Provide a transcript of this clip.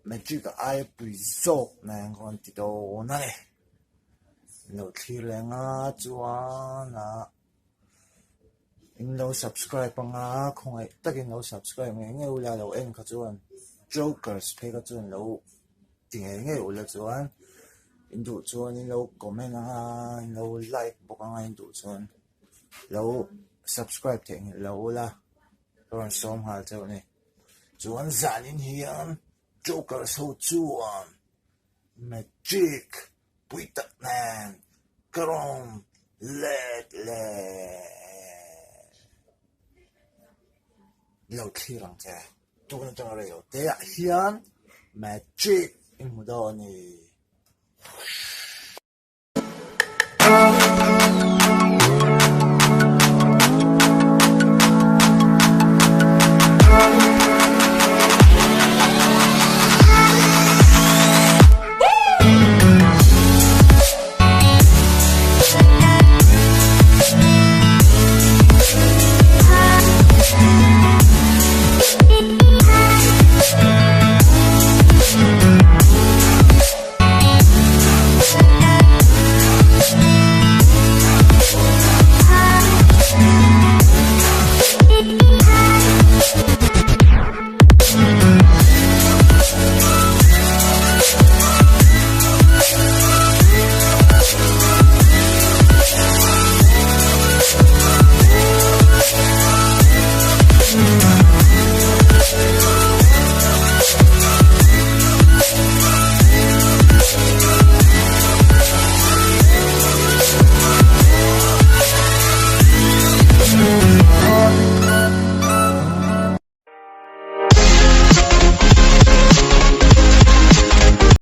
magic ai episode nang kon tito na le lo thilenga chuana in lo subscribe nga khongai takin lo subscribe nge ula lo en kha chuan jokers phe ka chuan lo nge ula chuan in du chuan in lo comment nga in lo like boka nga in du chuan lo subscribe theng lo la ron som hal cheu ni chuan zanin hian jokers ho chuan magic puitak nan karom let lo thirang che tuan tang reo te hian magic in mudani